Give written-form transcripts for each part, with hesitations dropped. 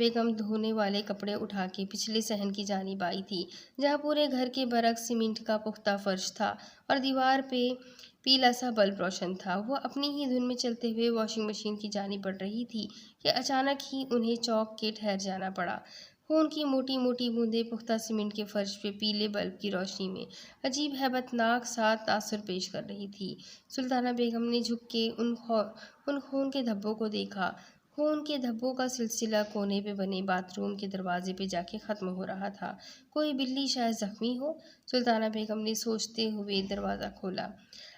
بیگم دھونے والے کپڑے اٹھا کے پچھلے صحن کی جانب آئی تھی، جہاں پورے گھر کے برعکس سیمنٹ کا پختہ فرش تھا اور دیوار پہ پیلا سا بلب روشن تھا۔ وہ اپنی ہی دھن میں چلتے ہوئے واشنگ مشین کی جانب بڑھ رہی تھی کہ اچانک ہی انہیں چونک کے ٹھہر جانا پڑا۔ خون کی موٹی موٹی بوندیں پختہ سیمنٹ کے فرش پہ پیلے بلب کی روشنی میں عجیب ہیبت ناک سا تاثر پیش کر رہی تھی۔ سلطانہ بیگم نے جھک کے ان خون کے دھبوں کو دیکھا۔ خون کے دھبوں کا سلسلہ کونے پہ بنے باتھ روم کے دروازے پہ جا کے ختم ہو رہا تھا۔ کوئی بلی شاید زخمی ہو، سلطانہ بیگم نے سوچتے ہوئے دروازہ کھولا۔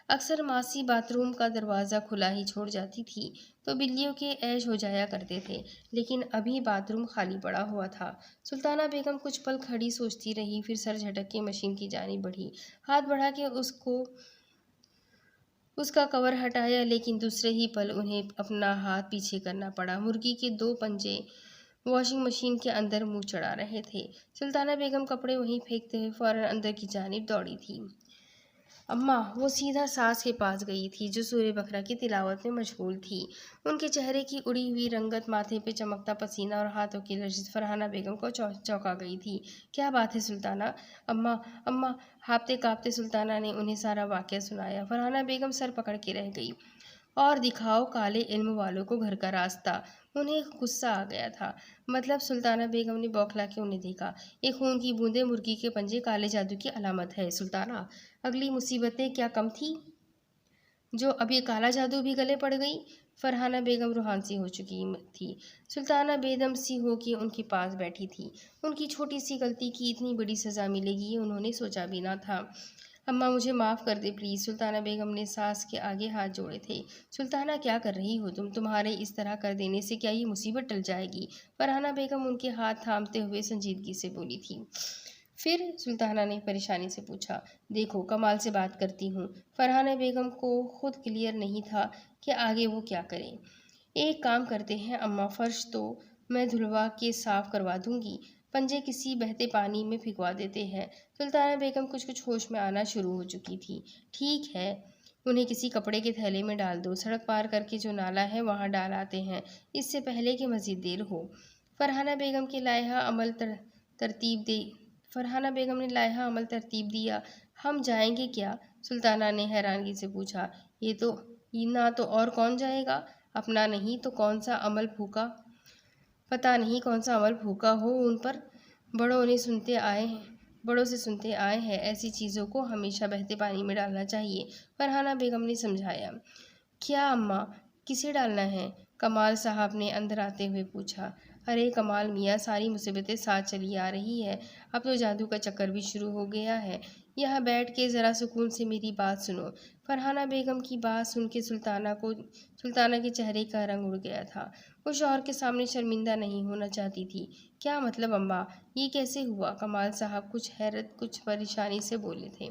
اکثر ماسی باتھ روم کا دروازہ کھلا ہی چھوڑ جاتی تھی تو بلیوں کے عیش ہو جایا کرتے تھے، لیکن ابھی باتھ روم خالی پڑا ہوا تھا۔ سلطانہ بیگم کچھ پل کھڑی سوچتی رہی، پھر سر جھٹک کے مشین کی جانب بڑھی، ہاتھ بڑھا کے اس کا کور ہٹایا، لیکن دوسرے ہی پل انہیں اپنا ہاتھ پیچھے کرنا پڑا۔ مرغی کے 2 پنجے واشنگ مشین کے اندر منہ چڑھا رہے تھے۔ سلطانہ بیگم کپڑے وہیں پھینکتے ہوئے فوراً اندر کی جانب دوڑی تھی۔ اماں! وہ سیدھا ساس کے پاس گئی تھی جو سورہ بقرہ کی تلاوت میں مشغول تھی۔ ان کے چہرے کی اڑی ہوئی رنگت، ماتھے پہ چمکتا پسینہ اور ہاتھوں کی لرزش فرحانہ بیگم کو چونکا گئی تھی۔ کیا بات ہے سلطانہ؟ اماں اماں! ہانپتے کانپتے سلطانہ نے انہیں سارا واقعہ سنایا۔ فرحانہ بیگم سر پکڑ کے رہ گئی۔ اور دکھاؤ کالے علم والوں کو گھر کا راستہ! انہیں غصہ آ گیا تھا۔ مطلب؟ سلطانہ بیگم نے بوکھلا کے انہیں دیکھا۔ یہ خون کی بوندیں، مرغی کے پنجے کالے جادو کی علامت ہے سلطانہ! اگلی مصیبتیں کیا کم تھیں جو اب یہ کالا جادو بھی گلے پڑ گئی؟ فرحانہ بیگم روحان سی ہو چکی تھی۔ سلطانہ بے دم سی ہو کے ان کے پاس بیٹھی تھی۔ ان کی چھوٹی سی غلطی کی اتنی بڑی سزا ملے گی یہ انہوں نے سوچا بھی نہ تھا۔ اماں مجھے معاف کر دے پلیز۔ سلطانہ بیگم نے ساس کے آگے ہاتھ جوڑے تھے۔ سلطانہ کیا کر رہی ہو تم؟ تمہارے اس طرح کر دینے سے کیا یہ مصیبت ٹل جائے گی؟ فرحانہ بیگم ان کے ہاتھ تھامتے ہوئے سنجیدگی سے بولی تھی۔ پھر؟ سلطانہ نے پریشانی سے پوچھا۔ دیکھو کمال سے بات کرتی ہوں۔ فرحانہ بیگم کو خود کلیئر نہیں تھا کہ آگے وہ کیا کریں۔ ایک کام کرتے ہیں اماں، فرش تو میں دھلوا کے صاف کروا دوں گی، پنجے کسی بہتے پانی میں پھینکوا دیتے ہیں۔ سلطانہ بیگم کچھ ہوش میں آنا شروع ہو چکی تھی۔ ٹھیک ہے، انہیں کسی کپڑے کے تھیلے میں ڈال دو، سڑک پار کر کے جو نالا ہے وہاں ڈال آتے ہیں، اس سے پہلے کہ مزید دیر ہو۔ فرحانہ بیگم نے لائحہ عمل ترتیب دیا۔ ہم جائیں گے کیا؟ سلطانہ نے حیرانگی سے پوچھا۔ یہ تو نہ تو اور کون جائے گا؟ اپنا نہیں تو کون سا عمل بھوکا؟ پتہ نہیں کون سا عمل بھوکا ہو ان پر۔ بڑوں سے سنتے آئے ہیں ایسی چیزوں کو ہمیشہ بہتے پانی میں ڈالنا چاہیے، فرحانہ بیگم نے سمجھایا۔ کیا اماں؟ کسے ڈالنا ہے؟ کمال صاحب نے اندر آتے ہوئے پوچھا۔ ارے کمال میاں، ساری مصیبتیں ساتھ چلی آ رہی ہے، اب تو جادو کا چکر بھی شروع ہو گیا ہے۔ یہاں بیٹھ کے ذرا سکون سے میری بات سنو۔ فرحانہ بیگم کی بات سن کے سلطانہ کے چہرے کا رنگ اڑ گیا تھا۔ وہ شوہر کے سامنے شرمندہ نہیں ہونا چاہتی تھی۔ کیا مطلب اماں؟ یہ کیسے ہوا؟ کمال صاحب کچھ حیرت کچھ پریشانی سے بولے تھے۔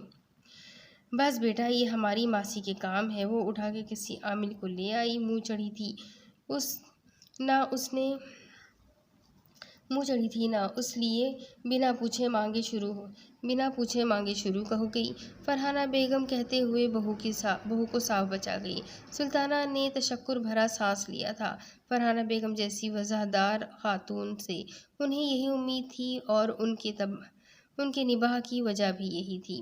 بس بیٹا یہ ہماری ماسی کے کام ہے، وہ اٹھا کے کسی عامل کو لے آئی، منہ چڑھی تھی نہ اس لیے بنا پوچھے مانگے شروع ہو گئی۔ فرحانہ بیگم کہتے ہوئے بہو کو صاف بچا گئی۔ سلطانہ نے تشکر بھرا سانس لیا تھا۔ فرحانہ بیگم جیسی وضاحتدار خاتون سے انہیں یہی امید تھی اور ان کے نباہ کی وجہ بھی یہی تھی۔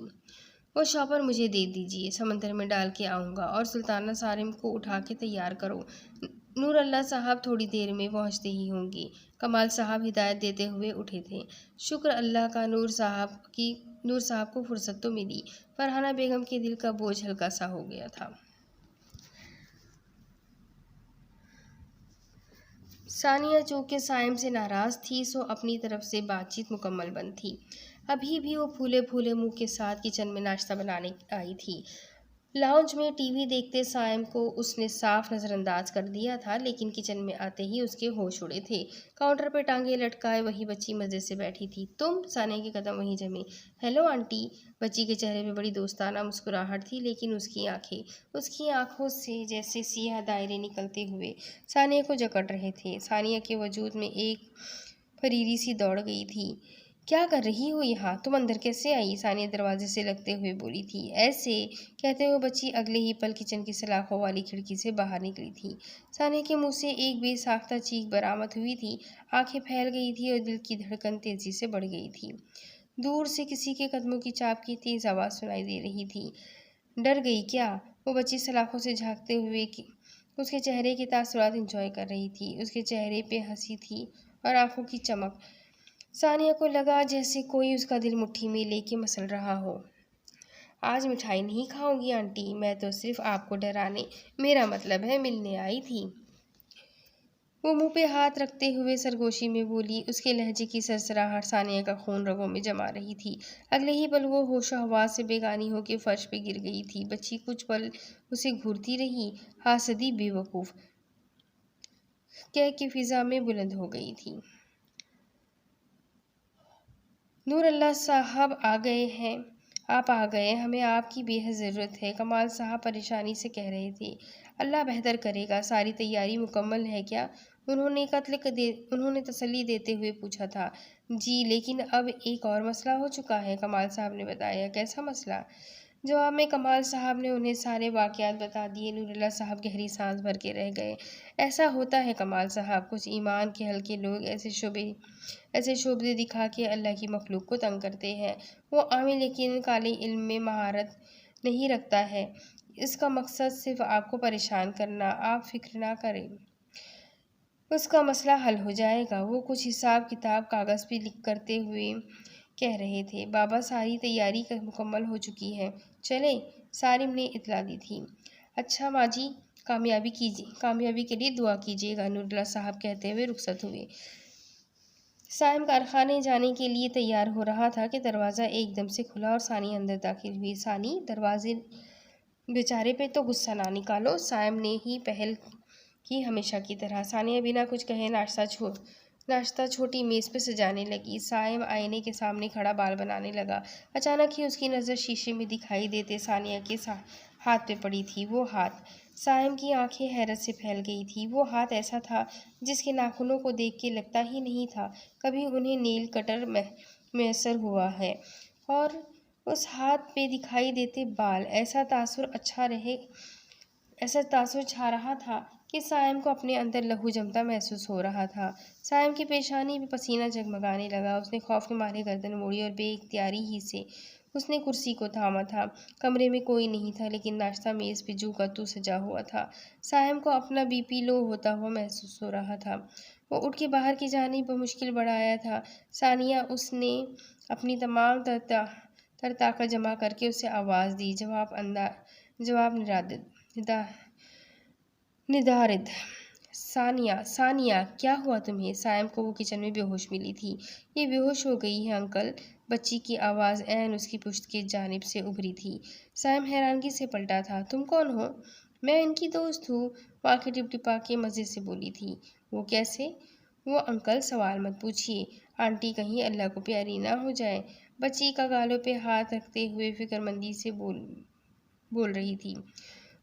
وہ شاپر مجھے دے دیجیے، سمندر میں ڈال کے آؤں گا، اور سلطانہ صارم کو اٹھا کے تیار کرو، نور اللہ صاحب تھوڑی دیر میں پہنچتے ہی ہوں گے۔ کمال صاحب ہدایت دیتے ہوئے اٹھے تھے۔ شکر اللہ کا نور صاحب کو فرصت تو ملی۔ فرحانہ بیگم کے دل کا بوجھ ہلکا سا ہو گیا تھا۔ ثانیہ چونکہ صائم سے ناراض تھی سو اپنی طرف سے بات چیت مکمل بند تھی۔ ابھی بھی وہ پھولے پھولے منہ کے ساتھ کچن میں ناشتہ بنانے آئی تھی۔ لاؤنج میں ٹی وی دیکھتے صائم کو اس نے صاف نظر انداز کر دیا تھا، لیکن کچن میں آتے ہی اس کے ہوش اڑے تھے۔ کاؤنٹر پہ ٹانگیں لٹکائے وہی بچی مزے سے بیٹھی تھی۔ تم؟ ثانیہ کے قدم وہیں جمے۔ Hello aunty. بچی کے چہرے پہ بڑی دوستانہ مسکراہٹ تھی، لیکن اس کی آنکھوں سے جیسے سیاہ دائرے نکلتے ہوئے ثانیہ کو جکڑ رہے تھے۔ ثانیہ کے وجود میں ایک پریری سی دوڑ گئی تھی کیا کر رہی ہو یہاں؟ تم اندر کیسے آئی؟ ثانیہ دروازے سے لگتے ہوئے بولی تھی۔ ایسے کہتے ہوئے بچی اگلے ہی پل کچن کی سلاخوں والی کھڑکی سے باہر نکلی تھی۔ ثانیہ کے منہ سے ایک بے ساختہ چیخ برآمد ہوئی تھی۔ آنکھیں پھیل گئی تھی اور دل کی دھڑکن تیزی سے بڑھ گئی تھی۔ دور سے کسی کے قدموں کی چاپ کی تیز آواز سنائی دے رہی تھی۔ ڈر گئی کیا؟ وہ بچی سلاخوں سے جھانکتے ہوئے اس کے چہرے کے تاثرات انجوائے کر رہی تھی۔ اس کے چہرے پہ ہنسی تھی اور آنکھوں کی چمک۔ ثانیہ کو لگا جیسے کوئی اس کا دل مٹھی میں لے کے مسل رہا ہو۔ آج مٹھائی نہیں کھاؤں گی آنٹی، میں تو صرف آپ کو ڈرانے، میرا مطلب ہے ملنے آئی تھی۔ وہ منہ پہ ہاتھ رکھتے ہوئے سرگوشی میں بولی۔ اس کے لہجے کی سرسراہٹ ثانیہ کا خون رگوں میں جما رہی تھی۔ اگلے ہی پل وہ ہوش و حواس سے بیگانی ہو کے فرش پہ گر گئی تھی۔ بچی کچھ پل اسے گھورتی رہی۔ حاسدی بے وقوف کہہ کے فضا میں بلند ہو گئی تھی۔ نور اللہ صاحب آ گئے ہیں، آپ آ گئے، ہمیں آپ کی بے حد ضرورت ہے، کمال صاحب پریشانی سے کہہ رہے تھے۔ اللہ بہتر کرے گا، ساری تیاری مکمل ہے کیا؟ انہوں نے تسلی دیتے ہوئے پوچھا تھا۔ جی، لیکن اب ایک اور مسئلہ ہو چکا ہے، کمال صاحب نے بتایا۔ کیسا مسئلہ؟ جواب میں کمال صاحب نے انہیں سارے واقعات بتا دیے۔ نور اللہ صاحب گہری سانس بھر کے رہ گئے۔ ایسا ہوتا ہے کمال صاحب، کچھ ایمان کے ہلکے لوگ ایسے شعبے دکھا کے اللہ کی مخلوق کو تنگ کرتے ہیں۔ وہ عامل یقیناً کالے علم میں مہارت نہیں رکھتا ہے، اس کا مقصد صرف آپ کو پریشان کرنا، آپ فکر نہ کریں، اس کا مسئلہ حل ہو جائے گا۔ وہ کچھ حساب کتاب کاغذ پہ لکھ کرتے ہوئے کہہ رہے تھے۔ بابا، ساری تیاری مکمل ہو چکی ہے، چلیں، سالم نے اطلاع دی تھی۔ اچھا ماں جی، کامیابی کے لیے دعا کیجیے گا، نور اللہ صاحب کہتے ہوئے رخصت ہوئے۔ سائم کارخانے جانے کے لیے تیار ہو رہا تھا کہ دروازہ ایک دم سے کھلا اور ثانی اندر داخل ہوئی۔ ثانی، دروازے بیچارے پہ تو غصہ نہ نکالو، سائم نے ہی پہل کی ہمیشہ کی طرح۔ ثانیہ بنا کچھ کہے ناشتہ چھوٹی میز پہ سجانے لگی۔ سائم آئینے کے سامنے کھڑا بال بنانے لگا۔ اچانک ہی اس کی نظر شیشے میں دکھائی دیتے ثانیہ کے ہاتھ پہ پڑی تھی۔ وہ ہاتھ! سائم کی آنکھیں حیرت سے پھیل گئی تھیں۔ وہ ہاتھ ایسا تھا جس کے ناخنوں کو دیکھ کے لگتا ہی نہیں تھا کبھی انہیں نیل کٹر میسر ہوا ہے، اور اس ہاتھ پہ دکھائی دیتے بال ایسا تاثر چھا رہا تھا کہ سائم کو اپنے اندر لہو جمتا محسوس ہو رہا تھا۔ سائم کی پیشانی پہ پسینہ جگمگانے لگا۔ اس نے خوف کے مارے گردن موڑی اور بے اختیاری ہی سے اس نے کرسی کو تھاما تھا۔ کمرے میں کوئی نہیں تھا، لیکن ناشتہ میز پہ جو کا تو سجا ہوا تھا۔ سائم کو اپنا بی پی لو ہوتا ہوا محسوس ہو رہا تھا۔ وہ اٹھ کے باہر کی جانب بمشکل بڑھایا تھا۔ ثانیہ، اس نے اپنی تمام تر طاقت جمع کر کے اسے آواز دی۔ جواب ندارد۔ ثانیہ، کیا ہوا تمہیں؟ سائم کو وہ کچن میں بے ہوش ملی تھی۔ یہ بے ہوش ہو گئی ہے انکل، بچی کی آواز عین اس کی پشت کی جانب سے ابھری تھی۔ سائم حیرانگی سے پلٹا تھا۔ تم کون ہو؟ میں ان کی دوست ہوں، وہ آنکھیں ٹپٹپا کے مزے سے بولی تھی۔ وہ کیسے؟ وہ انکل، سوال مت پوچھیے، آنٹی کہیں اللہ کو پیاری نہ ہو جائیں، بچی کا گالوں پہ ہاتھ رکھتے ہوئے فکر مندی سے بول رہی تھی۔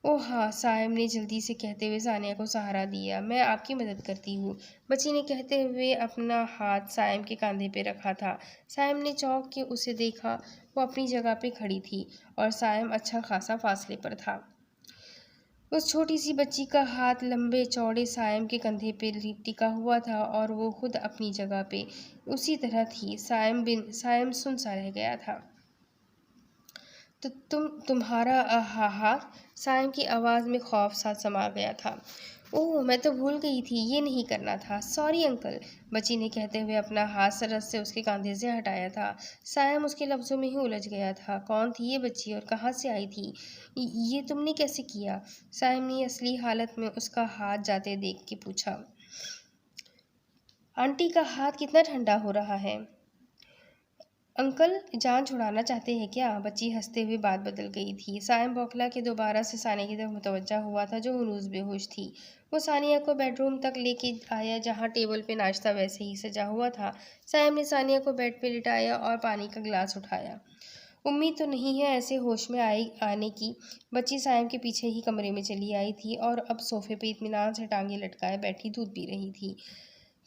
اوہ ہاں، سائم نے جلدی سے کہتے ہوئے ثانیہ کو سہارا دیا۔ میں آپ کی مدد کرتی ہوں، بچی نے کہتے ہوئے اپنا ہاتھ سائم کے کاندھے پہ رکھا تھا۔ سائم نے چونک کے اسے دیکھا۔ وہ اپنی جگہ پہ کھڑی تھی اور سائم اچھا خاصا فاصلے پر تھا۔ اس چھوٹی سی بچی کا ہاتھ لمبے چوڑے سائم کے کندھے پہ ٹکا ہوا تھا اور وہ خود اپنی جگہ پہ اسی طرح تھی۔ سائم سن سا رہ گیا تھا۔ تمہارا ہاتھ؟ سائم کی آواز میں خوف سا سما گیا تھا۔ اوہ، میں تو بھول گئی تھی، یہ نہیں کرنا تھا، سوری انکل، بچی نے کہتے ہوئے اپنا ہاتھ سرت سے اس کے کاندھے سے ہٹایا تھا۔ سائم اس کے لفظوں میں ہی الجھ گیا تھا۔ کون تھی یہ بچی اور کہاں سے آئی تھی؟ یہ تم نے کیسے کیا؟ سائم نے اصلی حالت میں اس کا ہاتھ جاتے دیکھ کے پوچھا۔ آنٹی کا ہاتھ کتنا ٹھنڈا ہو رہا ہے؟ انکل، جان چھڑانا چاہتے ہیں کیا؟ بچی ہنستے ہوئے بات بدل گئی تھی۔ سائم بوکھلا کے دوبارہ سے ثانیہ کی طرف متوجہ ہوا تھا، جو ہنوز بے ہوش تھی۔ وہ ثانیہ کو بیڈ روم تک لے کے آیا، جہاں ٹیبل پہ ناشتہ ویسے ہی سجا ہوا تھا۔ سائم نے ثانیہ کو بیڈ پہ لٹایا اور پانی کا گلاس اٹھایا۔ امید تو نہیں ہے ایسے ہوش میں آنے کی؟ بچی سائم کے پیچھے ہی کمرے میں چلی آئی تھی اور اب صوفے پہ اطمینان سے ٹانگیں لٹکائے بیٹھی دودھ پی رہی تھی۔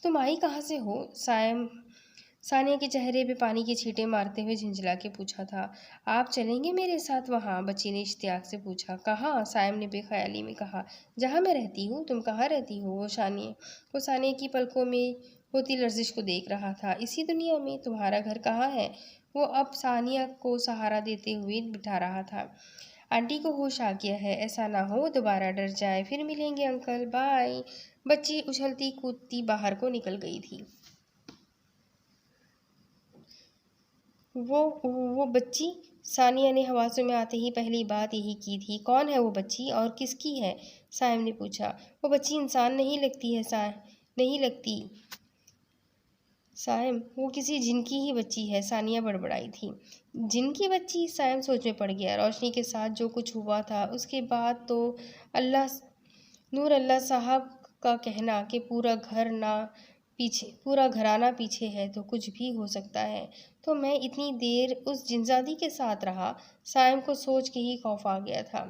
تم آئی کہاں سے ہو؟ ثانیہ کے چہرے پہ پانی کی چھینٹیں مارتے ہوئے جھنجھلا کے پوچھا تھا۔ آپ چلیں گے میرے ساتھ وہاں؟ بچی نے اشتیاق سے پوچھا۔ کہاں؟ سائم نے بے خیالی میں کہا۔ جہاں میں رہتی ہوں۔ تم کہاں رہتی ہو؟ وہ ثانیہ کی پلکوں میں ہوتی لرزش کو دیکھ رہا تھا۔ اسی دنیا میں۔ تمہارا گھر کہاں ہے؟ وہ اب ثانیہ کو سہارا دیتے ہوئے بٹھا رہا تھا۔ آنٹی کو ہوش آ گیا ہے، ایسا نہ ہو وہ دوبارہ ڈر جائے۔ پھر ملیں گے انکل، بائے۔ بچی اچھلتی کودتی باہر کو نکل گئی تھی۔ وہ بچی؟ ثانیہ نے حواسوں میں آتے ہی پہلی بات یہی کی تھی۔ کون ہے وہ بچی اور کس کی ہے؟ سائم نے پوچھا۔ وہ بچی انسان نہیں لگتی ہے نہیں لگتی سائم، وہ کسی جن کی ہی بچی ہے، ثانیہ بڑبڑائی تھی۔ جن کی بچی؟ سائم سوچ میں پڑ گیا۔ روشنی کے ساتھ جو کچھ ہوا تھا اس کے بعد تو نور اللہ صاحب کا کہنا کہ پورا گھرانہ پیچھے ہے تو کچھ بھی ہو سکتا ہے، تو میں اتنی دیر اس جنزادی کے ساتھ رہا۔ سائم کو سوچ کے ہی خوف آ گیا تھا۔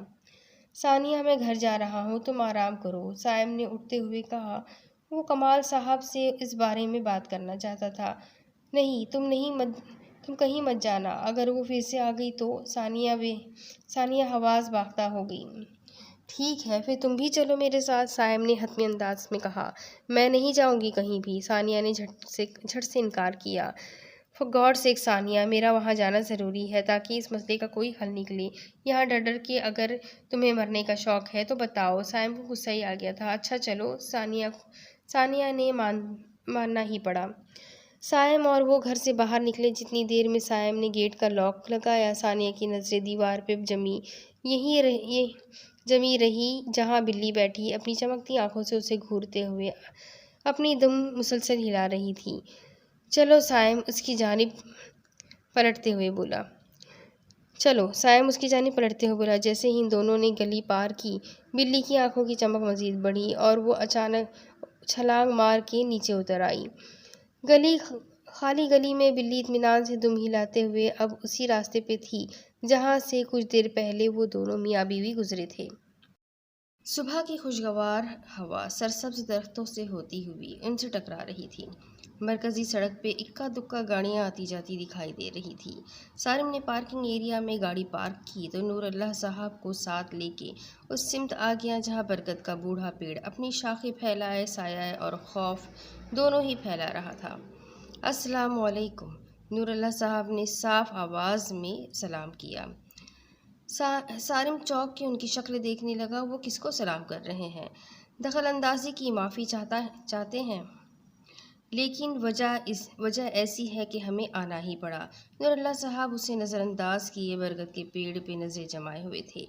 ثانیہ میں گھر جا رہا ہوں، تم آرام کرو، سائم نے اٹھتے ہوئے کہا۔ وہ کمال صاحب سے اس بارے میں بات کرنا چاہتا تھا۔ نہیں، تم کہیں مت جانا، اگر وہ پھر سے آ گئی تو۔ ثانیہ حواس باختہ ہو گئی۔ ٹھیک ہے، پھر تم بھی چلو میرے ساتھ، سائم نے حتمی انداز میں کہا۔ میں نہیں جاؤں گی کہیں بھی، ثانیہ نے جھٹ سے انکار کیا۔ فار گاڈ سیک ثانیہ، میرا وہاں جانا ضروری ہے تاکہ اس مسئلے کا کوئی حل نکلے، یہاں ڈر ڈر کے۔ اگر تمہیں مرنے کا شوق ہے تو بتاؤ۔ سائم کو غصہ ہی آ گیا تھا۔ اچھا چلو، ثانیہ نے ماننا ہی پڑا۔ سائم اور وہ گھر سے باہر نکلے۔ جتنی دیر میں سائم نے گیٹ کا لاک لگایا، ثانیہ کی نظریں دیوار پہ جمی رہی جہاں بلی بیٹھی اپنی چمکتی آنکھوں سے اسے گھورتے ہوئے اپنی دم مسلسل ہلا رہی تھی۔ چلو، سائم اس کی جانب پلٹتے ہوئے بولا۔ جیسے ہی ان دونوں نے گلی پار کی، بلی کی آنکھوں کی چمک مزید بڑھی اور وہ اچانک چھلانگ مار کے نیچے اتر آئی۔ خالی گلی میں بلی اطمینان سے دم ہلاتے ہوئے اب اسی راستے پہ تھی جہاں سے کچھ دیر پہلے وہ دونوں میاں بیوی گزرے تھے۔ صبح کی خوشگوار ہوا سرسبز درختوں سے ہوتی ہوئی ان سے ٹکرا رہی تھی۔ مرکزی سڑک پہ اکا دکا گاڑیاں آتی جاتی دکھائی دے رہی تھی۔ سارم نے پارکنگ ایریا میں گاڑی پارک کی تو نور اللہ صاحب کو ساتھ لے کے اس سمت آ گیا جہاں برگد کا بوڑھا پیڑ اپنی شاخیں پھیلائے سایہ اور خوف دونوں ہی پھیلا رہا تھا۔ السلام علیکم، نور اللہ صاحب نے صاف آواز میں سلام کیا۔ سارم چوک کے ان کی شکل دیکھنے لگا۔ وہ کس کو سلام کر رہے ہیں؟ دخل اندازی کی معافی چاہتے ہیں، لیکن وجہ ایسی ہے کہ ہمیں آنا ہی پڑا۔ نور اللہ صاحب اسے نظر انداز کیے برگد کے پیڑ پہ نظریں جمائے ہوئے تھے۔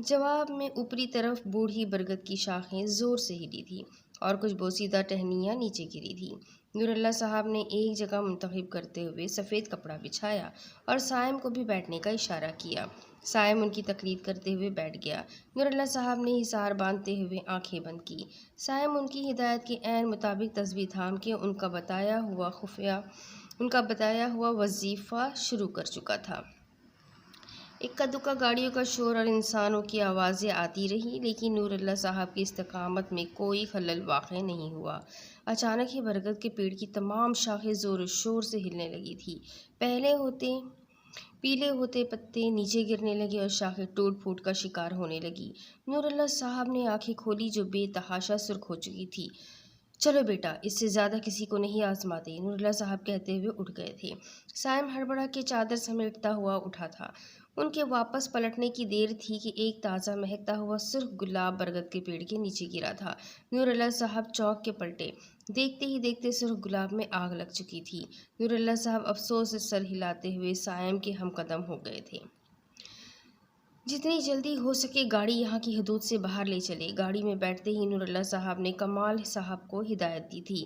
جواب میں اوپری طرف بوڑھی برگد کی شاخیں زور سے ہلی تھی اور کچھ بوسیدہ ٹہنیاں نیچے گری تھی۔ نور اللہ صاحب نے ایک جگہ منتخب کرتے ہوئے سفید کپڑا بچھایا اور سائم کو بھی بیٹھنے کا اشارہ کیا۔ سائم ان کی تقلید کرتے ہوئے بیٹھ گیا۔ نور اللہ صاحب نے حصار باندھتے ہوئے آنکھیں بند کی۔ سائم ان کی ہدایت کے عین مطابق تسبیح تھام کے ان کا بتایا ہوا وظیفہ شروع کر چکا تھا۔ اکا دکا گاڑیوں کا شور اور انسانوں کی آوازیں آتی رہی، لیکن نور اللہ صاحب کی استقامت میں کوئی خلل واقع نہیں ہوا۔ اچانک ہی برگد کے پیڑ کی تمام شاخیں زور و شور سے ہلنے لگی تھی۔ پیلے ہوتے پتے نیچے گرنے لگے اور شاخیں ٹوٹ پھوٹ کا شکار ہونے لگی۔ نور اللہ صاحب نے آنکھیں کھولی جو بے تحاشا سرخ ہو چکی تھی۔ چلو بیٹا، اس سے زیادہ کسی کو نہیں آزماتے، نور اللہ صاحب کہتے ہوئے اٹھ گئے تھے۔ سائم ہڑبڑا کے چادر سمیٹتا ہوا اٹھا تھا۔ ان کے واپس پلٹنے کی دیر تھی کہ ایک تازہ مہکتا ہوا سرخ گلاب برگد کے پیڑ کے نیچے گرا تھا۔ نور اللہ صاحب چوک کے پلٹے۔ دیکھتے ہی دیکھتے سرخ گلاب میں آگ لگ چکی تھی۔ نور اللہ صاحب افسوس سے سر ہلاتے ہوئے سائم کے ہم قدم ہو گئے تھے۔ جتنی جلدی ہو سکے گاڑی یہاں کی حدود سے باہر لے چلے۔ گاڑی میں بیٹھتے ہی نور اللہ صاحب نے کمال صاحب کو ہدایت دی تھی۔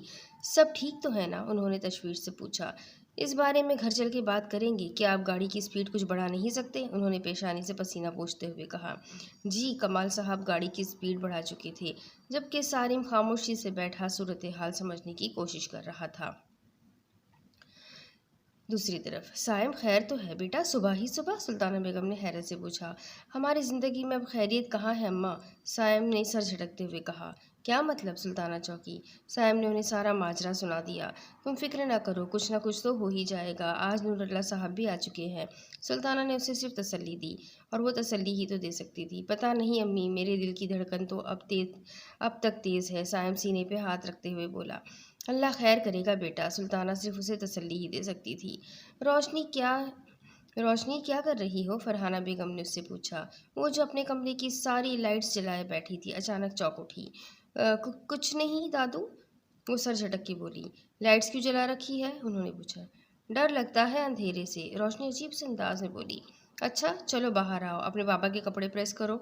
سب ٹھیک تو ہے نا؟ انہوں نے تشویش سے پوچھا۔ اس بارے میں گھر چل کے بات کریں گے۔ کیا آپ گاڑی کی سپیڈ کچھ بڑھا نہیں سکتے؟ انہوں نے پیشانی سے پسینہ پوچھتے ہوئے کہا۔ جی، کمال صاحب گاڑی کی سپیڈ بڑھا چکے تھے، جبکہ سارم خاموشی سے بیٹھا صورتحال سمجھنے کی کوشش کر رہا تھا۔ دوسری طرف سائم، خیر تو ہے بیٹا؟ صبح ہی صبح؟ سلطانہ بیگم نے حیرت سے پوچھا۔ ہماری زندگی میں اب خیریت کہاں ہے اماں؟ سائم نے سر جھٹکتے ہوئے کہا۔ کیا مطلب؟ سلطانہ چوکی۔ سائم نے انہیں سارا ماجرا سنا دیا۔ تم فکر نہ کرو، کچھ نہ کچھ تو ہو ہی جائے گا، آج نور اللہ صاحب بھی آ چکے ہیں۔ سلطانہ نے اسے صرف تسلی دی، اور وہ تسلی ہی تو دے سکتی تھی۔ پتہ نہیں امی، میرے دل کی دھڑکن تو اب تک تیز ہے، سائم سینے پہ ہاتھ رکھتے ہوئے بولا۔ اللہ خیر کرے گا بیٹا، سلطانہ صرف اسے تسلی ہی دے سکتی تھی۔ روشنی کیا کر رہی ہو؟ فرحانہ بیگم نے اس سے پوچھا۔ وہ جو اپنے کمرے کی ساری لائٹس جلائے بیٹھی تھی اچانک چونک اٹھی۔ کچھ نہیں دادو، وہ سر جھٹک کے بولی۔ لائٹس کیوں جلا رکھی ہے؟ انہوں نے پوچھا۔ ڈر لگتا ہے اندھیرے سے، روشنی عجیب سے انداز میں بولی۔ اچھا چلو باہر آؤ، اپنے بابا کے کپڑے پریس کرو۔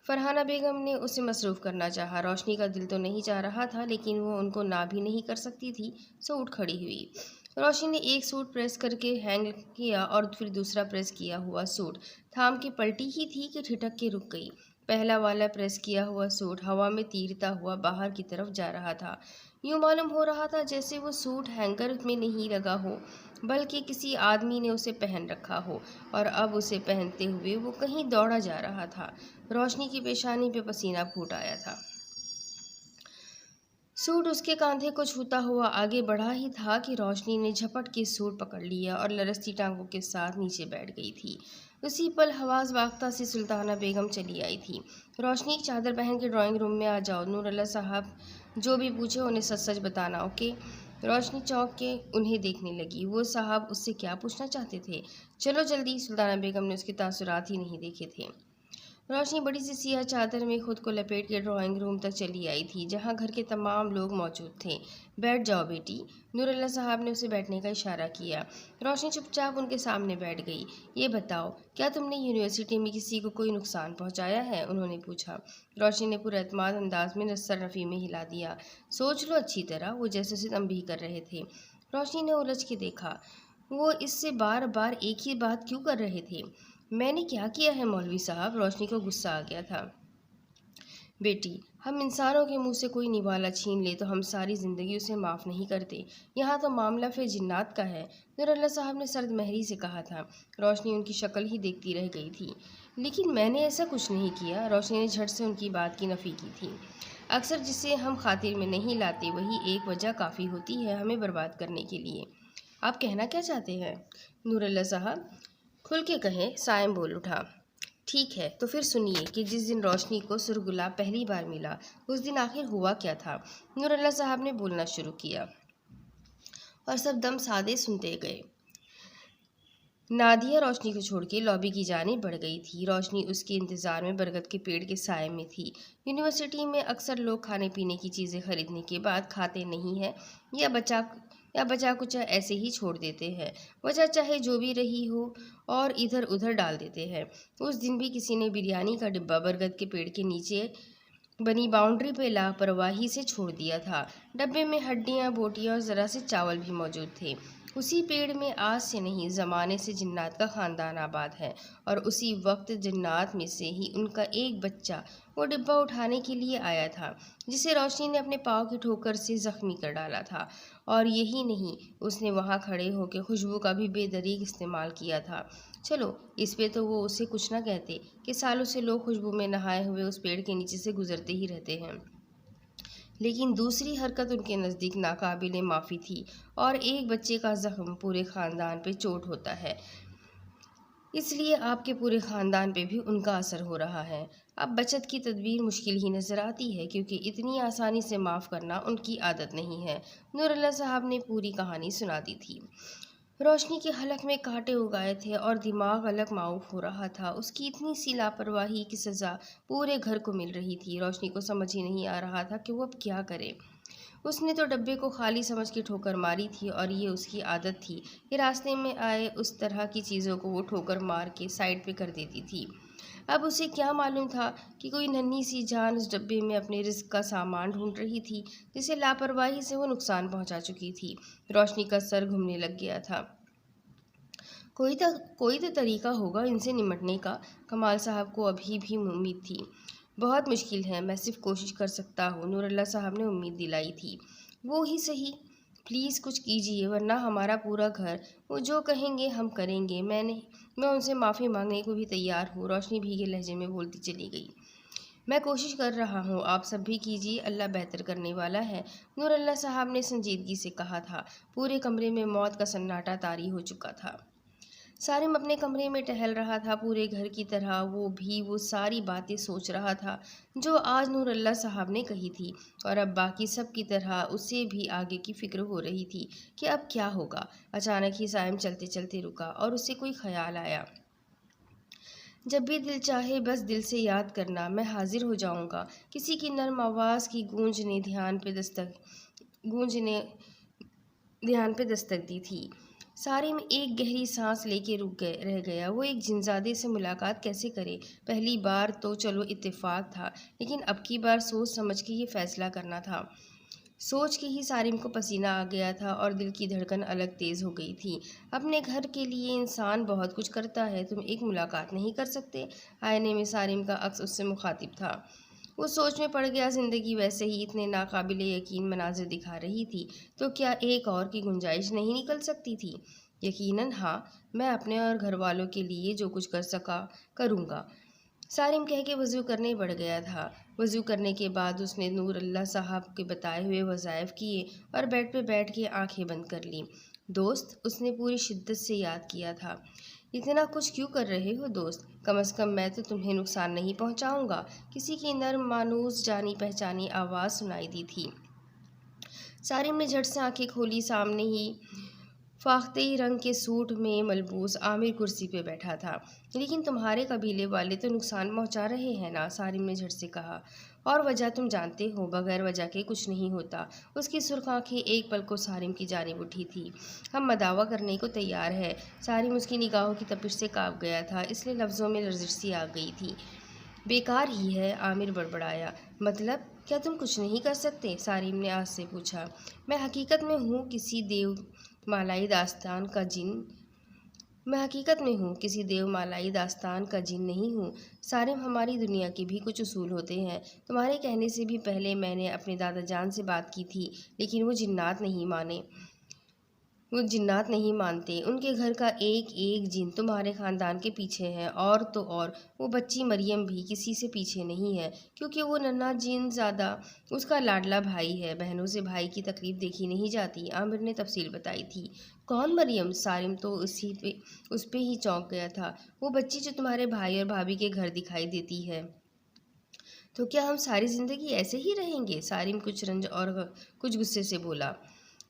فرحانہ بیگم نے اسے مصروف کرنا چاہا، روشنی کا دل تو نہیں چاہ رہا تھا لیکن وہ ان کو نہ بھی نہیں کر سکتی تھی، سو اٹھ کھڑی ہوئی۔ روشنی نے ایک سوٹ پریس کر کے ہینگ کیا اور پھر دوسرا پریس کیا ہوا سوٹ تھام کے پلٹی ہی تھی کہ ٹھٹک کے رک گئی۔ پہلا والا پریس کیا ہوا سوٹ ہوا میں تیرتا ہوا باہر کی طرف جا رہا تھا۔ یوں معلوم ہو رہا تھا جیسے وہ سوٹ ہینگر میں نہیں لگا ہو بلکہ کسی آدمی نے اسے پہن رکھا ہو اور اب اسے پہنتے ہوئے وہ کہیں دوڑا جا رہا تھا۔ روشنی کی پیشانی پہ پسینہ پھوٹ آیا تھا۔ سوٹ اس کے کاندھے کو چھوتا ہوا آگے بڑھا ہی تھا کہ روشنی نے جھپٹ کے سوٹ پکڑ لیا اور لرزتی ٹانگوں کے ساتھ نیچے بیٹھ گئی تھی۔ اسی پل حواس باختہ سے سلطانہ بیگم چلی آئی تھی۔ روشنی چادر پہن کے ڈرائنگ روم میں آ جاؤ، نور اللہ صاحب جو بھی پوچھے انہیں سچ سچ بتانا، اوکے؟ روشنی چونک کے انہیں دیکھنے لگی۔ وہ صاحب اس سے کیا پوچھنا چاہتے تھے؟ چلو جلدی، سلطانہ بیگم نے اس کے تاثرات ہی نہیں دیکھے تھے۔ روشنی بڑی سی سیاہ چادر میں خود کو لپیٹ کے ڈرائنگ روم تک چلی آئی تھی جہاں گھر کے تمام لوگ موجود تھے۔ بیٹھ جاؤ بیٹی، نور اللہ صاحب نے اسے بیٹھنے کا اشارہ کیا۔ روشنی چپ چاپ ان کے سامنے بیٹھ گئی۔ یہ بتاؤ، کیا تم نے یونیورسٹی میں کسی کو کوئی نقصان پہنچایا ہے؟ انہوں نے پوچھا۔ روشنی نے پورے اعتماد انداز میں سر نفی میں ہلا دیا۔ سوچ لو اچھی طرح، وہ جیسے اسے تنبیہ کر رہے تھے۔ روشنی نے الجھ کے دیکھا، وہ اس سے بار بار ایک ہی بات کیوں کر رہے تھے؟ میں نے کیا کیا ہے مولوی صاحب؟ روشنی کو غصہ آ گیا تھا۔ بیٹی، ہم انسانوں کے منہ سے کوئی نوالا چھین لے تو ہم ساری زندگی اسے معاف نہیں کرتے، یہاں تو معاملہ پھر جنات کا ہے، نور اللہ صاحب نے سرد مہری سے کہا تھا۔ روشنی ان کی شکل ہی دیکھتی رہ گئی تھی۔ لیکن میں نے ایسا کچھ نہیں کیا، روشنی نے جھٹ سے ان کی بات کی نفی کی تھی۔ اکثر جسے ہم خاطر میں نہیں لاتے وہی ایک وجہ کافی ہوتی ہے ہمیں برباد کرنے کے لیے۔ آپ کہنا کیا چاہتے ہیں؟ نور اللہ صاحب کھل کے کہیں، سائم بول اٹھا۔ ٹھیک ہے تو پھر سنیے کہ جس دن روشنی کو سرخ گلاب پہلی بار ملا اس دن آخر ہوا کیا تھا؟ نور اللہ صاحب نے بولنا شروع کیا اور سب دم سادے سنتے گئے۔ نادیہ روشنی کو چھوڑ کے لابی کی جانب بڑھ گئی تھی۔ روشنی اس کے انتظار میں برگد کے پیڑ کے سائے میں تھی۔ یونیورسٹی میں اکثر لوگ کھانے پینے کی چیزیں خریدنے کے بعد کھاتے نہیں ہیں یا بچا کچا ایسے ہی چھوڑ دیتے ہیں، وجہ چاہے جو بھی رہی ہو، اور ادھر ادھر ڈال دیتے ہیں۔ اس دن بھی کسی نے بریانی کا ڈبہ برگد کے پیڑ کے نیچے بنی باؤنڈری پہ لاپرواہی سے چھوڑ دیا تھا۔ ڈبے میں ہڈیاں، بوٹیاں اور ذرا سے چاول بھی موجود تھے۔ اسی پیڑ میں آج سے نہیں زمانے سے جنات کا خاندان آباد ہے، اور اسی وقت جنات میں سے ہی ان کا ایک بچہ وہ ڈبہ اٹھانے کے لیے آیا تھا جسے روشنی نے اپنے پاؤں کی ٹھوکر سے زخمی کر ڈالا تھا۔ اور یہی نہیں، اس نے وہاں کھڑے ہو کے خوشبو کا بھی بے دریغ استعمال کیا تھا۔ چلو اس پہ تو وہ اسے کچھ نہ کہتے کہ سالوں سے لوگ خوشبو میں نہائے ہوئے اس پیڑ کے نیچے سے گزرتے ہی رہتے ہیں، لیکن دوسری حرکت ان کے نزدیک ناقابل معافی تھی، اور ایک بچے کا زخم پورے خاندان پہ چوٹ ہوتا ہے، اس لیے آپ کے پورے خاندان پہ بھی ان کا اثر ہو رہا ہے۔ اب بچت کی تدبیر مشکل ہی نظر آتی ہے کیونکہ اتنی آسانی سے معاف کرنا ان کی عادت نہیں ہے۔ نور اللہ صاحب نے پوری کہانی سنا دی تھی۔ روشنی کے حلق میں کانٹے اگائے تھے اور دماغ الگ معاف ہو رہا تھا۔ اس کی اتنی سی لاپرواہی کی سزا پورے گھر کو مل رہی تھی۔ روشنی کو سمجھ ہی نہیں آ رہا تھا کہ وہ اب کیا کرے۔ اس نے تو ڈبے کو خالی سمجھ کے ٹھوکر ماری تھی، اور یہ اس کی عادت تھی کہ راستے میں آئے اس طرح کی چیزوں کو وہ ٹھوکر مار کے سائڈ پہ کر دیتی تھی۔ اب اسے کیا معلوم تھا کہ کوئی ننھی سی جان اس ڈبے میں اپنے رزق کا سامان ڈھونڈ رہی تھی جسے لاپرواہی سے وہ نقصان پہنچا چکی تھی۔ روشنی کا سر گھومنے لگ گیا تھا۔ کوئی تو طریقہ ہوگا ان سے نمٹنے کا، کمال صاحب کو ابھی بھی امید تھی۔ بہت مشکل ہے، میں صرف کوشش کر سکتا ہوں، نور اللہ صاحب نے امید دلائی تھی۔ وہ ہی صحیح، پلیز کچھ کیجیے ورنہ ہمارا پورا گھر، وہ جو کہیں گے ہم کریں گے، میں ان سے معافی مانگنے کو بھی تیار ہوں، روشنی بھیگے لہجے میں بولتی چلی گئی۔ میں کوشش کر رہا ہوں، آپ سب بھی کیجیے، اللہ بہتر کرنے والا ہے، نور اللہ صاحب نے سنجیدگی سے کہا تھا۔ پورے کمرے میں موت کا سناٹا طاری ہو چکا تھا۔ سارم اپنے کمرے میں ٹہل رہا تھا، پورے گھر کی طرح وہ بھی وہ ساری باتیں سوچ رہا تھا جو آج نور اللہ صاحب نے کہی تھی، اور اب باقی سب کی طرح اسے بھی آگے کی فکر ہو رہی تھی کہ اب کیا ہوگا۔ اچانک ہی سارم چلتے چلتے رکا اور اسے کوئی خیال آیا۔ جب بھی دل چاہے بس دل سے یاد کرنا، میں حاضر ہو جاؤں گا۔ کسی کی نرم آواز کی گونج نے دھیان پہ دستک دی تھی۔ سارم ایک گہری سانس لے کے رہ گیا۔ وہ ایک جنزادے سے ملاقات کیسے کرے؟ پہلی بار تو چلو اتفاق تھا، لیکن اب کی بار سوچ سمجھ کے یہ فیصلہ کرنا تھا۔ سوچ کے ہی سارم کو پسینہ آ گیا تھا اور دل کی دھڑکن الگ تیز ہو گئی تھی۔ اپنے گھر کے لیے انسان بہت کچھ کرتا ہے، تم ایک ملاقات نہیں کر سکتے؟ آئینے میں سارم کا عکس اس سے مخاطب تھا۔ وہ سوچ میں پڑ گیا، زندگی ویسے ہی اتنے ناقابل یقین مناظر دکھا رہی تھی، تو کیا ایک اور کی گنجائش نہیں نکل سکتی تھی؟ یقیناً ہاں، میں اپنے اور گھر والوں کے لیے جو کچھ کر سکا کروں گا، سارم کہہ کے وضو کرنے بڑھ گیا تھا۔ وضو کرنے کے بعد اس نے نور اللہ صاحب کے بتائے ہوئے وظائف کیے اور بیڈ پہ بیٹھ کے آنکھیں بند کر لیں۔ دوست، اس نے پوری شدت سے یاد کیا تھا، اتنا کچھ کیوں کر رہے ہو دوست؟ کم از کم میں تو تمہیں نقصان نہیں پہنچاؤں گا۔ کسی کی نرم مانوس جانی پہچانی آواز سنائی دی تھی۔ سارم نے جھٹ سے آنکھیں کھولی۔ سامنے ہی فاختہ رنگ کے سوٹ میں ملبوس عامر کرسی پہ بیٹھا تھا۔ لیکن تمہارے قبیلے والے تو نقصان پہنچا رہے ہیں نا، سارم نے جھٹ سے کہا۔ اور وجہ تم جانتے ہو، بغیر وجہ کے کچھ نہیں ہوتا۔ اس کی سرخ آنکھیں ایک پل کو سارم کی جانب اٹھی تھی۔ ہم مداوع کرنے کو تیار ہے۔ سارم اس کی نگاہوں کی تپش سے کانپ گیا تھا، اس لیے لفظوں میں لرزش سی آ گئی تھی۔ بیکار ہی ہے، عامر بڑبڑایا۔ مطلب کیا تم کچھ نہیں کر سکتے؟ سارم نے آج سے پوچھا۔ میں حقیقت میں ہوں کسی دیو مالائی داستان کا جن نہیں ہوں۔ سارم، ہماری دنیا کے بھی کچھ اصول ہوتے ہیں۔ تمہارے کہنے سے بھی پہلے میں نے اپنے دادا جان سے بات کی تھی، لیکن وہ جنات نہیں مانتے۔ ان کے گھر کا ایک ایک جن تمہارے خاندان کے پیچھے ہے، اور تو اور وہ بچی مریم بھی کسی سے پیچھے نہیں ہے، کیونکہ وہ ننھا جن زادہ اس کا لاڈلا بھائی ہے۔ بہنوں سے بھائی کی تکلیف دیکھی نہیں جاتی، عامر نے تفصیل بتائی تھی۔ کون مریم؟ سارم تو اس پہ ہی چونک گیا تھا۔ وہ بچی جو تمہارے بھائی اور بھابھی کے گھر دکھائی دیتی ہے۔ تو کیا ہم ساری زندگی ایسے ہی رہیں گے؟ سارم کچھ رنج اور کچھ غصے سے بولا۔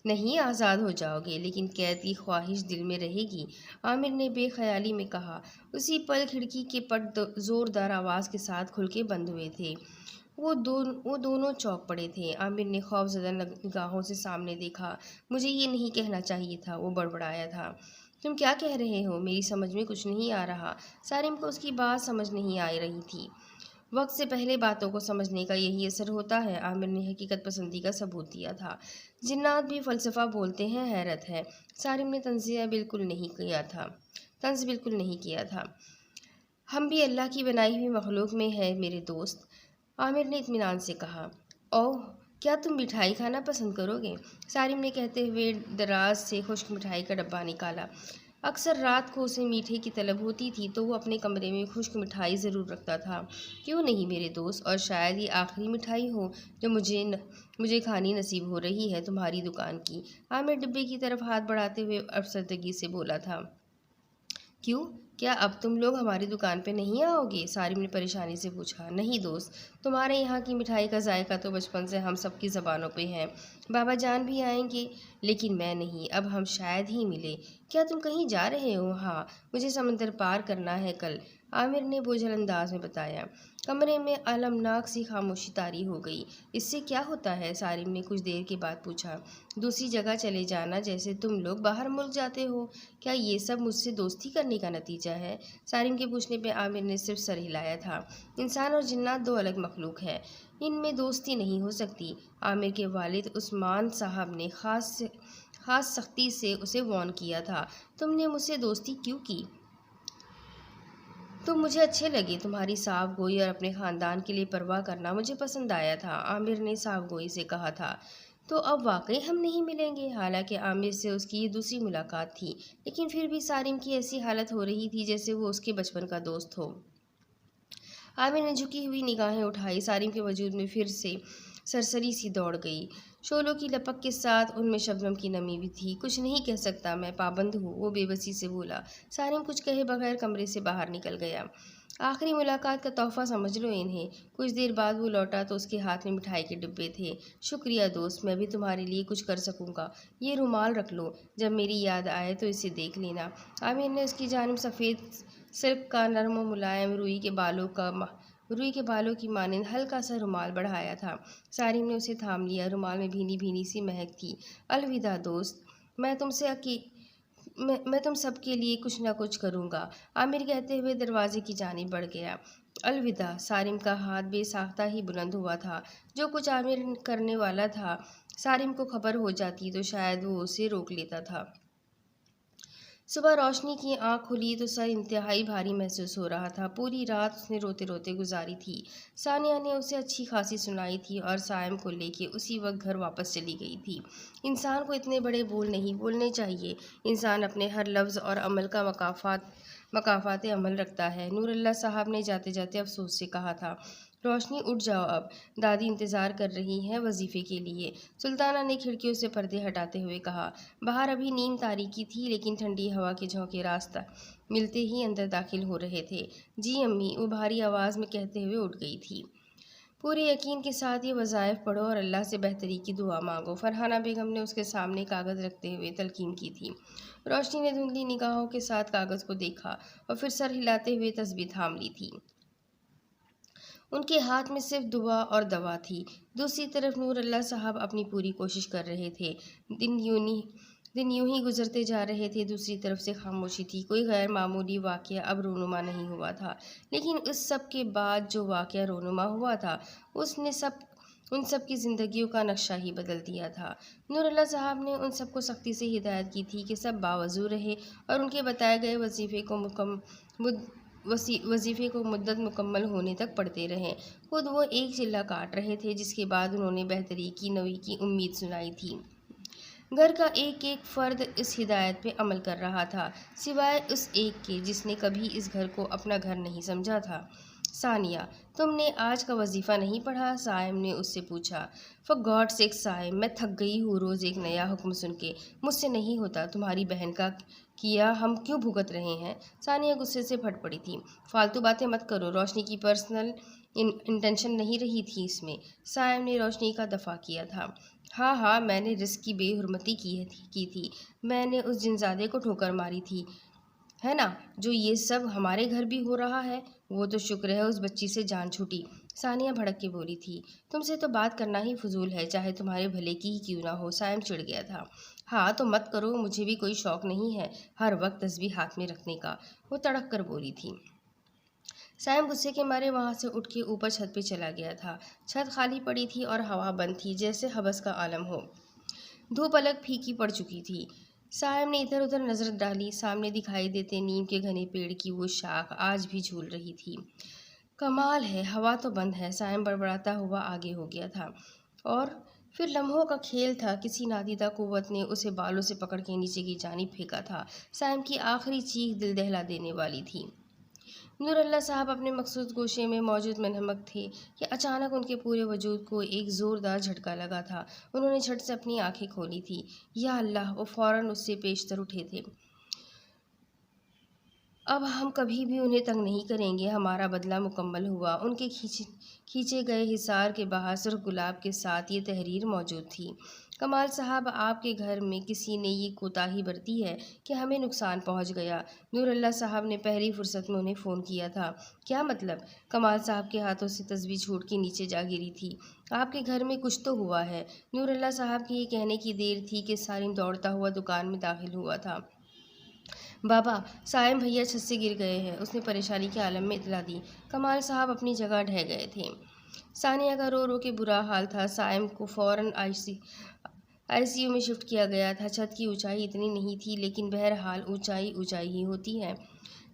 نہیں، آزاد ہو جاؤ گے، لیکن قید کی خواہش دل میں رہے گی، عامر نے بے خیالی میں کہا۔ اسی پل کھڑکی کے پٹ زوردار آواز کے ساتھ کھل کے بند ہوئے تھے۔ وہ دونوں چونک پڑے تھے۔ عامر نے خوف زدہ نگاہوں سے سامنے دیکھا۔ مجھے یہ نہیں کہنا چاہیے تھا، وہ بڑبڑایا تھا۔ تم کیا کہہ رہے ہو؟ میری سمجھ میں کچھ نہیں آ رہا۔ سارم کو اس کی بات سمجھ نہیں آ رہی تھی۔ وقت سے پہلے باتوں کو سمجھنے کا یہی اثر ہوتا ہے، عامر نے حقیقت پسندی کا ثبوت دیا تھا۔ جنات بھی فلسفہ بولتے ہیں، حیرت ہے۔ سارم نے طنز بالکل نہیں کیا تھا۔ ہم بھی اللہ کی بنائی ہوئی مخلوق میں ہیں میرے دوست، عامر نے اطمینان سے کہا۔ اوہ، کیا تم مٹھائی کھانا پسند کرو گے؟ سارم نے کہتے ہوئے دراز سے خشک مٹھائی کا ڈبہ نکالا۔ اکثر رات کو اسے میٹھے کی طلب ہوتی تھی تو وہ اپنے کمرے میں خشک مٹھائی ضرور رکھتا تھا۔ کیوں نہیں میرے دوست، اور شاید یہ آخری مٹھائی ہو جو مجھے کھانی نصیب ہو رہی ہے تمہاری دکان کی، عامر ڈبے کی طرف ہاتھ بڑھاتے ہوئے افسردگی سے بولا تھا۔ کیوں؟ کیا اب تم لوگ ہماری دکان پہ نہیں آؤ گے؟ سارم نے پریشانی سے پوچھا۔ نہیں دوست، تمہارے یہاں کی مٹھائی کا ذائقہ تو بچپن سے ہم سب کی زبانوں پہ ہے۔ بابا جان بھی آئیں گے، لیکن میں نہیں، اب ہم شاید ہی ملیں۔ کیا تم کہیں جا رہے ہو؟ ہاں، مجھے سمندر پار کرنا ہے کل، عامر نے بوجھل انداز میں بتایا۔ کمرے میں المناک سی خاموشی طاری ہو گئی۔ اس سے کیا ہوتا ہے؟ سارم نے کچھ دیر کے بعد پوچھا۔ دوسری جگہ چلے جانا، جیسے تم لوگ باہر ملک جاتے ہو۔ کیا یہ سب مجھ سے دوستی کرنے کا نتیجہ ہے؟ سارم کے پوچھنے پہ عامر نے صرف سر ہلایا تھا۔ انسان اور جنات دو الگ مخلوق ہیں، ان میں دوستی نہیں ہو سکتی۔ عامر کے والد عثمان صاحب نے خاص سختی سے اسے وارن کیا تھا۔ تم نے مجھ سے دوستی کیوں کی؟ تم مجھے اچھے لگے، تمہاری صاف گوئی اور اپنے خاندان کے لیے پرواہ کرنا مجھے پسند آیا تھا، عامر نے صاف گوئی سے کہا تھا۔ تو اب واقعی ہم نہیں ملیں گے؟ حالانکہ عامر سے اس کی یہ دوسری ملاقات تھی، لیکن پھر بھی سارم کی ایسی حالت ہو رہی تھی جیسے وہ اس کے بچپن کا دوست ہو۔ عامر نے جھکی ہوئی نگاہیں اٹھائی۔ سارم کے وجود میں پھر سے سرسری سی دوڑ گئی۔ شعلوں کی لپک کے ساتھ ان میں شبنم کی نمی بھی تھی۔ کچھ نہیں کہہ سکتا، میں پابند ہوں، وہ بے بسی سے بولا۔ سارم کچھ کہے بغیر کمرے سے باہر نکل گیا۔ آخری ملاقات کا تحفہ سمجھ لو انہیں۔ کچھ دیر بعد وہ لوٹا تو اس کے ہاتھ میں مٹھائی کے ڈبے تھے۔ شکریہ دوست، میں بھی تمہارے لیے کچھ کر سکوں گا۔ یہ رومال رکھ لو، جب میری یاد آئے تو اسے دیکھ لینا۔ عامر نے اس کی جانب سفید سلک کا نرم و ملائم روئی کے بالوں کی مانند ہلکا سا رومال بڑھایا تھا۔ سارم نے اسے تھام لیا۔ رومال میں بھینی بھینی سی مہک تھی۔ الوداع دوست، میں تم سب کے لیے کچھ نہ کچھ کروں گا، عامر کہتے ہوئے دروازے کی جانب بڑھ گیا۔ الوداع۔ سارم کا ہاتھ بے ساختہ ہی بلند ہوا تھا۔ جو کچھ عامر کرنے والا تھا سارم کو خبر ہو جاتی تو شاید وہ اسے روک لیتا تھا۔ صبح روشنی کی آنکھ کھلی تو سر انتہائی بھاری محسوس ہو رہا تھا۔ پوری رات اس نے روتے روتے گزاری تھی۔ ثانیہ نے اسے اچھی خاصی سنائی تھی اور سائم کو لے کے اسی وقت گھر واپس چلی گئی تھی۔ انسان کو اتنے بڑے بول نہیں بولنے چاہیے۔ انسان اپنے ہر لفظ اور عمل کا مکافات عمل رکھتا ہے، نور اللہ صاحب نے جاتے جاتے افسوس سے کہا تھا۔ روشنی اٹھ جاؤ اب، دادی انتظار کر رہی ہیں وظیفے کے لیے، سلطانہ نے کھڑکیوں سے پردے ہٹاتے ہوئے کہا۔ باہر ابھی نیم تاریکی تھی لیکن ٹھنڈی ہوا کے جھونکے راستہ ملتے ہی اندر داخل ہو رہے تھے۔ جی امی، وہ بھاری آواز میں کہتے ہوئے اٹھ گئی تھی۔ پورے یقین کے ساتھ یہ وظائف پڑھو اور اللہ سے بہتری کی دعا مانگو، فرحانہ بیگم نے اس کے سامنے کاغذ رکھتے ہوئے تلقین کی تھی۔ روشنی نے دھندلی نگاہوں کے ساتھ کاغذ کو دیکھا اور پھر سر ہلاتے ہوئے تسبیح تھام لی تھی۔ ان کے ہاتھ میں صرف دعا اور دوا تھی۔ دوسری طرف نور اللہ صاحب اپنی پوری کوشش کر رہے تھے۔ دن یوں ہی گزرتے جا رہے تھے۔ دوسری طرف سے خاموشی تھی۔ کوئی غیر معمولی واقعہ اب رونما نہیں ہوا تھا، لیکن اس سب کے بعد جو واقعہ رونما ہوا تھا ان سب کی زندگیوں کا نقشہ ہی بدل دیا تھا۔ نور اللہ صاحب نے ان سب کو سختی سے ہدایت کی تھی کہ سب باوضو رہے اور ان کے بتائے گئے وظیفے کو مدت مکمل ہونے تک پڑھتے رہیں۔ خود وہ ایک چلہ کاٹ رہے تھے جس کے بعد انہوں نے بہتری کی نوئی کی امید سنائی تھی۔ گھر کا ایک ایک فرد اس ہدایت پہ عمل کر رہا تھا، سوائے اس ایک کے جس نے کبھی اس گھر کو اپنا گھر نہیں سمجھا تھا۔ ثانیہ، تم نے آج کا وظیفہ نہیں پڑھا؟ سائم نے اس سے پوچھا۔ فار گاڈ سیک سائم، میں تھک گئی ہوں روز ایک نیا حکم سن کے، مجھ سے نہیں ہوتا۔ تمہاری بہن کا کیا ہم کیوں بھگت رہے ہیں؟ ثانیہ غصے سے پھٹ پڑی تھی۔ فالتو باتیں مت کرو، روشنی کی پرسنل انٹینشن نہیں رہی تھی اس میں، سائم نے روشنی کا دفاع کیا تھا۔ ہاں، میں نے رزق کی بے حرمتی کی تھی، میں نے اس جنزادے کو ٹھوکر ماری تھی، ہے نا؟ جو یہ سب ہمارے گھر بھی ہو رہا ہے، وہ تو شکر ہے اس بچی سے جان چھوٹی، ثانیہ بھڑک کے بولی تھی۔ تم سے تو بات کرنا ہی فضول ہے، چاہے تمہارے بھلے کی ہی کیوں نہ ہو، سائم چڑ گیا تھا۔ ہاں تو مت کرو، مجھے بھی کوئی شوق نہیں ہے ہر وقت تسبیح ہاتھ میں رکھنے کا، وہ تڑک کر بولی تھی۔ سائم غصے کے مارے وہاں سے اٹھ کے اوپر چھت پہ چلا گیا تھا۔ چھت خالی پڑی تھی اور ہوا بند تھی، جیسے حبس کا عالم ہو۔ دھوپ الگ پھیکی پڑ چکی تھی۔ سائم نے ادھر ادھر نظر ڈالی۔ سامنے دکھائی دیتے نیم کے گھنے پیڑ کی وہ شاخ آج بھی جھول رہی تھی۔ کمال ہے، ہوا تو بند ہے، سائم بڑبڑاتا ہوا آگے ہو گیا تھا۔ اور پھر لمحوں کا کھیل تھا، کسی نادیدہ قوت نے اسے بالوں سے پکڑ کے نیچے کی جانب پھینکا تھا۔ سائم کی آخری چیخ دل دہلا دینے والی تھی۔ نور اللہ صاحب اپنے مخصوص گوشے میں موجود منہمک تھے کہ اچانک ان کے پورے وجود کو ایک زوردار جھٹکا لگا تھا۔ انہوں نے جھٹ سے اپنی آنکھیں کھولی تھیں۔ یا اللہ! وہ فوراً اس سے پیشتر اٹھے تھے۔ اب ہم کبھی بھی انہیں تنگ نہیں کریں گے، ہمارا بدلہ مکمل ہوا۔ ان کے کھینچے گئے حصار کے باہر سرخ گلاب کے ساتھ یہ تحریر موجود تھی۔ کمال صاحب، آپ کے گھر میں کسی نے یہ کوتاہی برتی ہے کہ ہمیں نقصان پہنچ گیا۔ نور اللہ صاحب نے پہلی فرصت میں انہیں فون کیا تھا۔ کیا مطلب؟ کمال صاحب کے ہاتھوں سے تسبیح چھوٹ کے نیچے جا گری تھی۔ آپ کے گھر میں کچھ تو ہوا ہے۔ نور اللہ صاحب کے یہ کہنے کی دیر تھی کہ سالم دوڑتا ہوا دکان میں داخل ہوا تھا۔ بابا، سائم بھیا چھت سے گر گئے ہیں، اس نے پریشانی کے عالم میں اطلاع دی۔ کمال صاحب اپنی جگہ ڈھہ گئے تھے۔ ثانیہ کا رو رو کے برا حال تھا۔ سائم کو فوراً آئی سی یو میں شفٹ کیا گیا تھا۔ چھت کی اونچائی اتنی نہیں تھی، لیکن بہرحال اونچائی ہی ہوتی ہے۔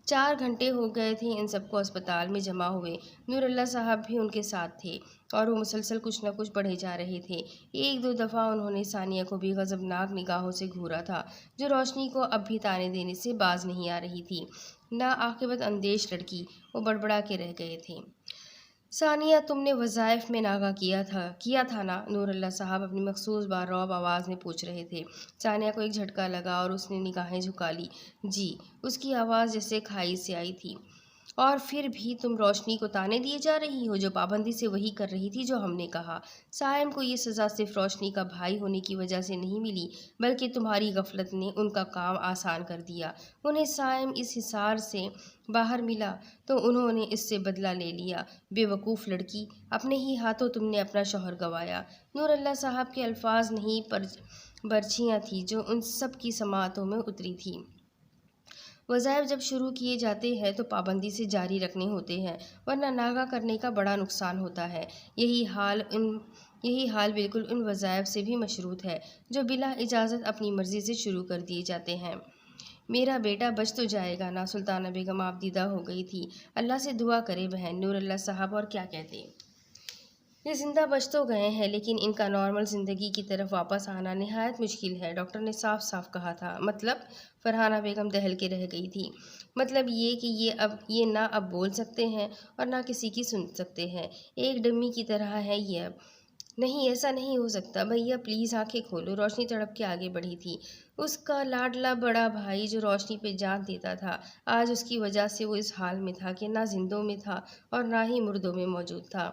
4 گھنٹے ہو گئے تھے ان سب کو اسپتال میں جمع ہوئے۔ نور اللہ صاحب بھی ان کے ساتھ تھے اور وہ مسلسل کچھ نہ کچھ پڑھے جا رہے تھے۔ 1-2 دفعہ انہوں نے ثانیہ کو بھی غضبناک نگاہوں سے گھورا تھا، جو روشنی کو اب بھی طعنے دینے سے باز نہیں آ رہی تھی۔ نا عاقبت اندیش لڑکی، وہ بڑبڑا کے رہ گئے تھے۔ ثانیہ، تم نے وظائف میں ناغہ کیا تھا نا؟ نور اللہ صاحب اپنی مخصوص بارعب آواز میں پوچھ رہے تھے۔ ثانیہ کو ایک جھٹکا لگا اور اس نے نگاہیں جھکا لی۔ جی، اس کی آواز جیسے کھائی سے آئی تھی۔ اور پھر بھی تم روشنی کو طعنے دیے جا رہی ہو جو پابندی سے وہی کر رہی تھی جو ہم نے کہا۔ صائم کو یہ سزا صرف روشنی کا بھائی ہونے کی وجہ سے نہیں ملی، بلکہ تمہاری غفلت نے ان کا کام آسان کر دیا۔ انہیں صائم اس حصار سے باہر ملا تو انہوں نے اس سے بدلہ لے لیا۔ بے وقوف لڑکی، اپنے ہی ہاتھوں تم نے اپنا شوہر گنوایا۔ نور اللہ صاحب کے الفاظ نہیں برچھیاں تھیں جو ان سب کی سماعتوں میں اتری تھیں۔ وظائف جب شروع کیے جاتے ہیں تو پابندی سے جاری رکھنے ہوتے ہیں، ورنہ ناغہ کرنے کا بڑا نقصان ہوتا ہے۔ یہی حال بالکل ان وظائف سے بھی مشروط ہے جو بلا اجازت اپنی مرضی سے شروع کر دیے جاتے ہیں۔ میرا بیٹا بچ تو جائے گا نا؟ سلطانہ بیگم آبدیدہ ہو گئی تھی۔ اللہ سے دعا کرے بہن۔ نور اللہ صاحب اور کیا کہتے؟ یہ زندہ بچ تو گئے ہیں، لیکن ان کا نارمل زندگی کی طرف واپس آنا نہایت مشکل ہے، ڈاکٹر نے صاف صاف کہا تھا۔ مطلب؟ فرحانہ بیگم دہل کے رہ گئی تھی۔ مطلب یہ کہ یہ نہ اب بول سکتے ہیں اور نہ کسی کی سن سکتے ہیں، ایک ڈمی کی طرح ہے یہ اب۔ نہیں، ایسا نہیں ہو سکتا بھیا، پلیز آنکھیں کھولو۔ روشنی تڑپ کے آگے بڑھی تھی۔ اس کا لاڈلا بڑا بھائی جو روشنی پہ جان دیتا تھا، آج اس کی وجہ سے وہ اس حال میں تھا کہ نہ زندوں میں تھا اور نہ ہی مردوں میں موجود تھا۔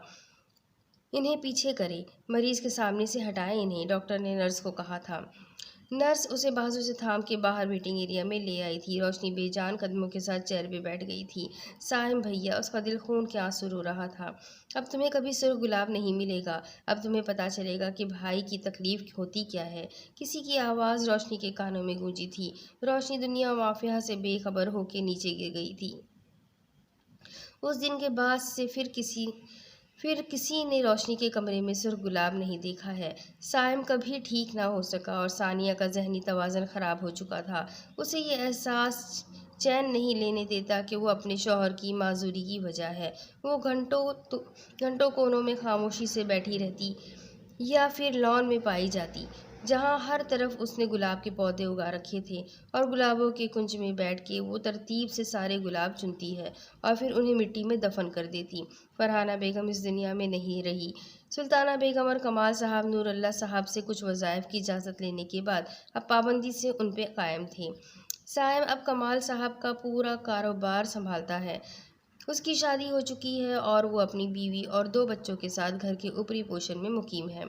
انہیں پیچھے کرے، مریض کے سامنے سے ہٹائیں انہیں، ڈاکٹر نے نرس کو کہا تھا۔ نرس اسے بازو سے تھام کے باہر ویٹنگ ایریا میں لے آئی تھی۔ روشنی بے جان قدموں کے ساتھ چیئر پہ بیٹھ گئی تھی۔ صائم بھیا، اس کا دل خون کے آنسو رو رہا تھا۔ اب تمہیں کبھی سرخ گلاب نہیں ملے گا۔ اب تمہیں پتہ چلے گا کہ بھائی کی تکلیف ہوتی کیا ہے۔ کسی کی آواز روشنی کے کانوں میں گونجی تھی۔ روشنی دنیا و مافیہ سے بے خبر ہو کے نیچے گر گئی تھی۔ اس دن کے بعد سے پھر کسی نے روشنی کے کمرے میں سرخ گلاب نہیں دیکھا ہے۔ صائم کبھی ٹھیک نہ ہو سکا اور ثانیہ کا ذہنی توازن خراب ہو چکا تھا۔ اسے یہ احساس چین نہیں لینے دیتا کہ وہ اپنے شوہر کی معذوری کی وجہ ہے۔ وہ گھنٹوں کونوں میں خاموشی سے بیٹھی رہتی یا پھر لان میں پائی جاتی، جہاں ہر طرف اس نے گلاب کے پودے اگا رکھے تھے، اور گلابوں کے کنج میں بیٹھ کے وہ ترتیب سے سارے گلاب چنتی ہے اور پھر انہیں مٹی میں دفن کر دیتی۔ فرحانہ بیگم اس دنیا میں نہیں رہی۔ سلطانہ بیگم اور کمال صاحب نور اللہ صاحب سے کچھ وظائف کی اجازت لینے کے بعد اب پابندی سے ان پہ قائم تھے۔ صائم اب کمال صاحب کا پورا کاروبار سنبھالتا ہے۔ اس کی شادی ہو چکی ہے اور وہ اپنی بیوی اور 2 بچوں کے ساتھ گھر کے اوپری پوشن میں مقیم ہے۔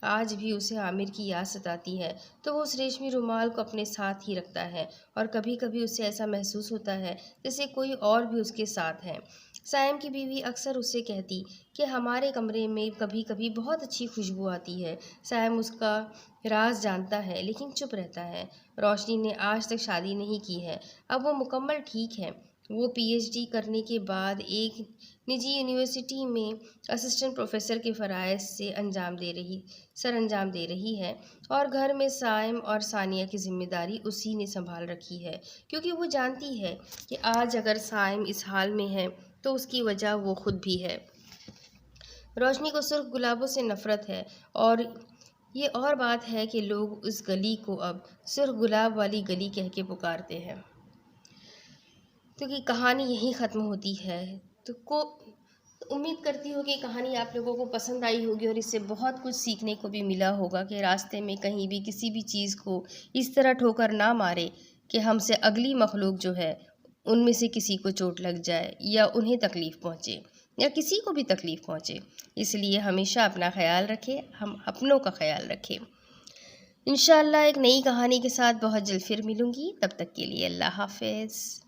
آج بھی اسے عامر کی یاد ستاتی ہے تو وہ اس ریشمی رومال کو اپنے ساتھ ہی رکھتا ہے، اور کبھی کبھی اسے ایسا محسوس ہوتا ہے جیسے کوئی اور بھی اس کے ساتھ ہے۔ صائم کی بیوی اکثر اس سے کہتی کہ ہمارے کمرے میں کبھی کبھی بہت اچھی خوشبو آتی ہے۔ صائم اس کا راز جانتا ہے لیکن چپ رہتا ہے۔ روشنی نے آج تک شادی نہیں کی ہے۔ اب وہ مکمل ٹھیک ہے۔ وہ پی ایچ ڈی کرنے کے بعد ایک نجی یونیورسٹی میں اسسٹنٹ پروفیسر کے فرائض سے سر انجام دے رہی ہے، اور گھر میں صائم اور ثانیہ کی ذمہ داری اسی نے سنبھال رکھی ہے، کیونکہ وہ جانتی ہے کہ آج اگر صائم اس حال میں ہے تو اس کی وجہ وہ خود بھی ہے۔ روشنی کو سرخ گلابوں سے نفرت ہے، اور یہ اور بات ہے کہ لوگ اس گلی کو اب سرخ گلاب والی گلی کہہ کے پکارتے ہیں۔ تو یہ کہانی یہیں ختم ہوتی ہے۔ تو امید کرتی ہوں کہ کہانی آپ لوگوں کو پسند آئی ہوگی اور اس سے بہت کچھ سیکھنے کو بھی ملا ہوگا کہ راستے میں کہیں بھی کسی بھی چیز کو اس طرح ٹھوکر نہ مارے کہ ہم سے اگلی مخلوق جو ہے ان میں سے کسی کو چوٹ لگ جائے یا انہیں تکلیف پہنچے یا کسی کو بھی تکلیف پہنچے۔ اس لیے ہمیشہ اپنا خیال رکھیں، ہم اپنوں کا خیال رکھیں۔ انشاءاللہ ایک نئی کہانی کے ساتھ بہت جلد پھر ملوں گی، تب تک کے لیے اللہ حافظ۔